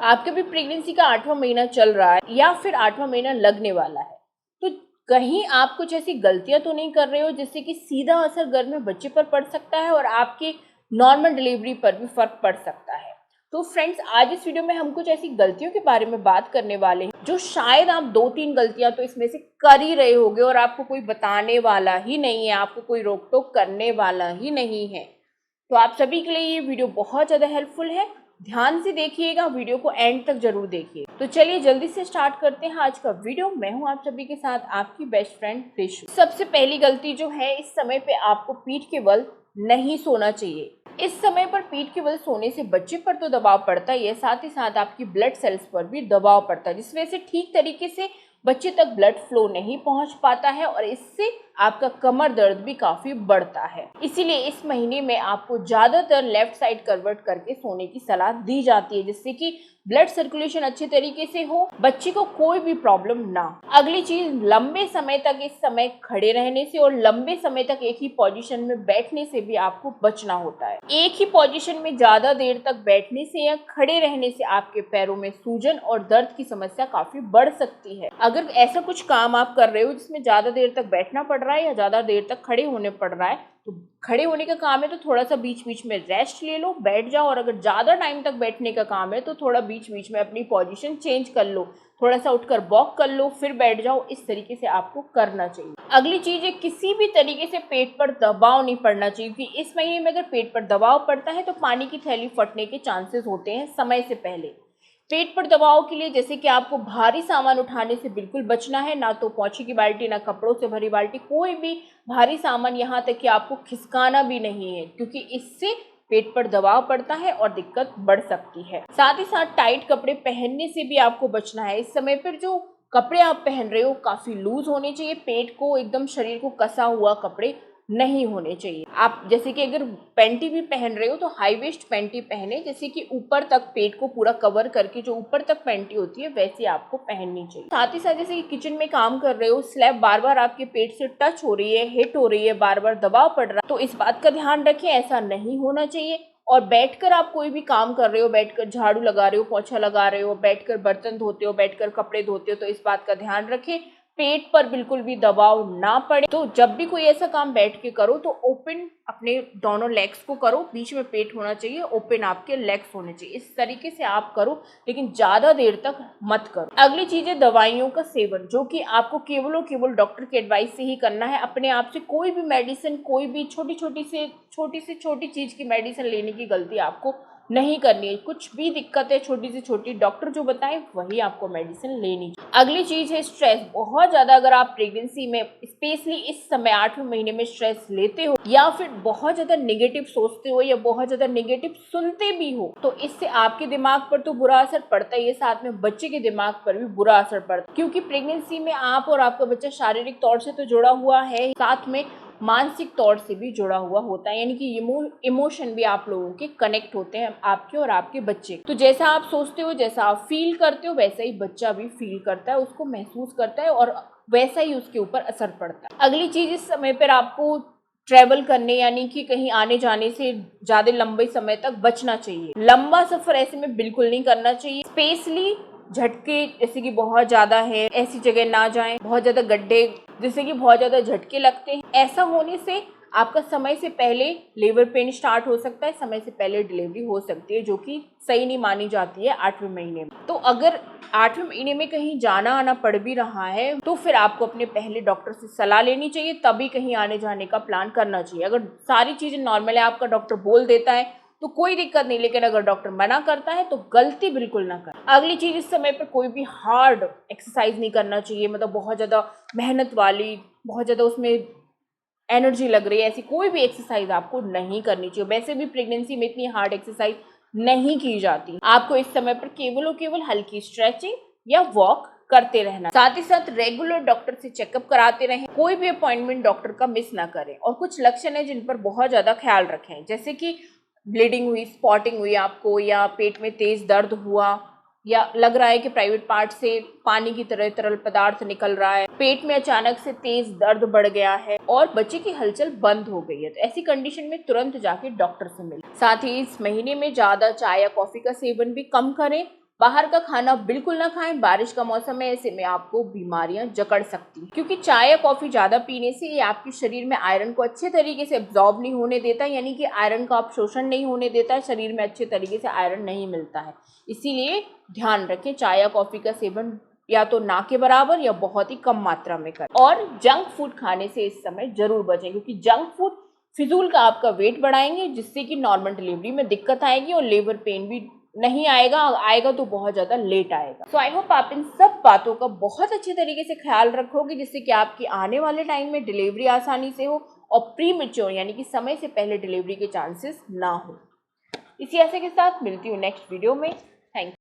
आपके भी प्रेगनेंसी का 8वां महीना चल रहा है या फिर 8वां महीना लगने वाला है, तो कहीं आप कुछ ऐसी गलतियां तो नहीं कर रहे हो जिससे कि सीधा असर घर में बच्चे पर पड़ सकता है और आपकी नॉर्मल डिलीवरी पर भी फर्क पड़ सकता है। तो फ्रेंड्स, आज इस वीडियो में हम कुछ ऐसी गलतियों के बारे में बात करने वाले हैं जो शायद आप 2-3 गलतियां तो इसमें से कर ही रहे होगे और आपको कोई बताने वाला ही नहीं है, आपको कोई रोक टोक करने वाला ही नहीं है। तो आप सभी के लिए ये वीडियो बहुत ज़्यादा हेल्पफुल है। ध्यान से देखिएगा, वीडियो को एंड तक जरूर देखिए। तो चलिए जल्दी से स्टार्ट करते हैं आज का वीडियो। मैं हूं आप सभी के साथ आपकी बेस्ट फ्रेंड रिशु। सबसे पहली गलती जो है, इस समय पे आपको पीठ के बल नहीं सोना चाहिए। इस समय पर पीठ के बल सोने से बच्चे पर तो दबाव पड़ता ही है, साथ ही साथ आपकी ब्लड सेल्स पर भी दबाव पड़ता है, जिस वजह से ठीक तरीके से बच्चे तक ब्लड फ्लो नहीं पहुंच पाता है और इससे आपका कमर दर्द भी काफी बढ़ता है। इसीलिए इस महीने में आपको ज्यादातर लेफ्ट साइड करवट करके सोने की सलाह दी जाती है, जिससे कि ब्लड सर्कुलेशन अच्छे तरीके से हो, बच्चे को कोई भी प्रॉब्लम ना। अगली चीज, लंबे समय तक इस समय खड़े रहने से और लंबे समय तक एक ही पोजीशन में बैठने से भी आपको बचना होता है। एक ही पोजीशन में ज्यादा देर तक बैठने से या खड़े रहने से आपके पैरों में सूजन और दर्द की समस्या काफी बढ़ सकती है। अगर ऐसा कुछ काम आप कर रहे हो जिसमें ज्यादा देर तक बैठना पड़ रहा है या ज्यादा देर तक खड़े होने पड़ रहा है, तो खड़े होने का काम है तो थोड़ा सा बीच बीच में रेस्ट ले लो, बैठ जाओ। और अगर ज़्यादा टाइम तक बैठने का काम है तो थोड़ा बीच बीच में अपनी पोजीशन चेंज कर लो, थोड़ा सा उठकर वॉक कर लो, फिर बैठ जाओ। इस तरीके से आपको करना चाहिए। अगली चीज़ है, किसी भी तरीके से पेट पर दबाव नहीं पड़ना चाहिए, क्योंकि इस महीने में अगर पेट पर दबाव पड़ता है तो पानी की थैली फटने के चांसेस होते हैं समय से पहले। पेट पर दबाव के लिए जैसे कि आपको भारी सामान उठाने से बिल्कुल बचना है, ना तो पोंछे की बाल्टी, ना कपड़ों से भरी बाल्टी, कोई भी भारी सामान, यहाँ तक कि आपको खिसकाना भी नहीं है, क्योंकि इससे पेट पर दबाव पड़ता है और दिक्कत बढ़ सकती है। साथ ही साथ टाइट कपड़े पहनने से भी आपको बचना है। इस समय पर जो कपड़े आप पहन रहे हो काफ़ी लूज होने चाहिए, पेट को एकदम, शरीर को कसा हुआ कपड़े नहीं होने चाहिए। आप जैसे कि अगर पैंटी भी पहन रहे हो तो हाई वेस्ट पैंटी पहने, जैसे कि ऊपर तक पेट को पूरा कवर करके, जो ऊपर तक पैंटी होती है वैसी आपको पहननी चाहिए। साथ ही साथ जैसे कि किचन में काम कर रहे हो, स्लैब बार बार आपके पेट से टच हो रही है, हिट हो रही है, बार बार दबाव पड़ रहा है, तो इस बात का ध्यान रखें, ऐसा नहीं होना चाहिए। और बैठकर आप कोई भी काम कर रहे हो, बैठकर झाड़ू लगा रहे हो, पोछा लगा रहे हो, बैठकर बर्तन धोते हो, बैठकर कपड़े धोते हो, तो इस बात का ध्यान रखें पेट पर बिल्कुल भी दबाव ना पड़े। तो जब भी कोई ऐसा काम बैठ के करो तो ओपन अपने दोनों लेग्स को करो, बीच में पेट होना चाहिए, ओपन आपके लेग्स होने चाहिए। इस तरीके से आप करो, लेकिन ज़्यादा देर तक मत करो। अगली चीज़ है दवाइयों का सेवन, जो कि आपको केवल और केवल डॉक्टर की एडवाइस से ही करना है। अपने आप से कोई भी मेडिसिन, कोई भी छोटी से छोटी चीज़ की मेडिसिन लेने की गलती आपको नहीं करनी है। कुछ भी दिक्कत है छोटी से छोटी, डॉक्टर जो बताए वही आपको मेडिसिन लेनी चाहिए। अगली चीज है स्ट्रेस। बहुत ज्यादा अगर आप प्रेगनेंसी में, स्पेशली इस समय 8वें महीने में स्ट्रेस लेते हो या फिर बहुत ज्यादा नेगेटिव सोचते हो या बहुत ज्यादा नेगेटिव सुनते भी हो, तो इससे आपके दिमाग पर तो बुरा असर पड़ता ही है, साथ में बच्चे के दिमाग पर भी बुरा असर पड़ता है। क्योंकि प्रेगनेंसी में आप और आपका बच्चा शारीरिक तौर से तो जुड़ा हुआ है, साथ में मानसिक तौर से भी जुड़ा हुआ होता है, यानी कि इमोशन भी आप लोगों के कनेक्ट होते हैं, आपके और आपके बच्चे। तो जैसा आप सोचते हो, जैसा आप फील करते हो, वैसा ही बच्चा भी फील करता है, उसको महसूस करता है और वैसा ही उसके ऊपर असर पड़ता है। अगली चीज, इस समय पर आपको ट्रैवल करने यानी कि कहीं आने जाने से ज्यादा लंबे समय तक बचना चाहिए। लंबा सफर ऐसे में बिल्कुल नहीं करना चाहिए। स्पेशली झटके जैसे कि बहुत ज्यादा है, ऐसी जगह ना जाएं, बहुत ज्यादा गड्ढे जिससे कि बहुत ज्यादा झटके लगते हैं। ऐसा होने से आपका समय से पहले लेबर पेन स्टार्ट हो सकता है, समय से पहले डिलीवरी हो सकती है, जो कि सही नहीं मानी जाती है 8वें महीने में। तो अगर 8वें महीने में कहीं जाना आना पड़ भी रहा है तो फिर आपको अपने पहले डॉक्टर से सलाह लेनी चाहिए, तभी कहीं आने जाने का प्लान करना चाहिए। अगर सारी चीजें नॉर्मल है, आपका डॉक्टर बोल देता है तो कोई दिक्कत नहीं, लेकिन अगर डॉक्टर मना करता है तो गलती बिल्कुल ना करें। अगली चीज, इस समय पर कोई भी हार्ड एक्सरसाइज नहीं करना चाहिए, मतलब बहुत ज्यादा मेहनत वाली, बहुत ज्यादा उसमें एनर्जी लग रही है, ऐसी कोई भी एक्सरसाइज आपको नहीं करनी चाहिए। वैसे भी प्रेगनेंसी में इतनी हार्ड एक्सरसाइज नहीं की जाती। आपको इस समय पर केवल और केवल हल्की स्ट्रेचिंग या वॉक करते रहना। साथ ही साथ रेगुलर डॉक्टर से चेकअप कराते रहें, कोई भी अपॉइंटमेंट डॉक्टर का मिस ना करें। और कुछ लक्षण है जिन पर बहुत ज्यादा ख्याल रखें, जैसे कि ब्लीडिंग हुई, स्पॉटिंग हुई आपको, या पेट में तेज दर्द हुआ, या लग रहा है कि प्राइवेट पार्ट से पानी की तरह तरल पदार्थ निकल रहा है, पेट में अचानक से तेज दर्द बढ़ गया है और बच्चे की हलचल बंद हो गई है, तो ऐसी कंडीशन में तुरंत जाके डॉक्टर से मिलें। साथ ही इस महीने में ज्यादा चाय या कॉफी का सेवन भी कम करें बाहर का खाना बिल्कुल ना खाएं, बारिश का मौसम है, ऐसे में आपको बीमारियां जकड़ सकती हैं, क्योंकि चाय या कॉफ़ी ज़्यादा पीने से ये आपके शरीर में आयरन को अच्छे तरीके से एब्जॉर्ब नहीं होने देता, यानी कि आयरन का अवशोषण नहीं होने देता है, शरीर में अच्छे तरीके से आयरन नहीं मिलता है। इसीलिए ध्यान रखें, चाय या कॉफ़ी का सेवन या तो ना के बराबर या बहुत ही कम मात्रा में करें। और जंक फूड खाने से इस समय जरूर बचें, क्योंकि जंक फूड फिजूल का आपका वेट बढ़ाएंगे, जिससे कि नॉर्मल डिलीवरी में दिक्कत आएगी और लेबर पेन भी नहीं आएगा, आएगा तो बहुत ज़्यादा लेट आएगा। सो आई होप आप इन सब बातों का बहुत अच्छे तरीके से ख्याल रखोगे, जिससे कि आपकी आने वाले टाइम में डिलीवरी आसानी से हो और प्री मैच्योर यानी कि समय से पहले डिलीवरी के चांसेस ना हो। इसी ऐसे के साथ मिलती हूँ नेक्स्ट वीडियो में। Thank you.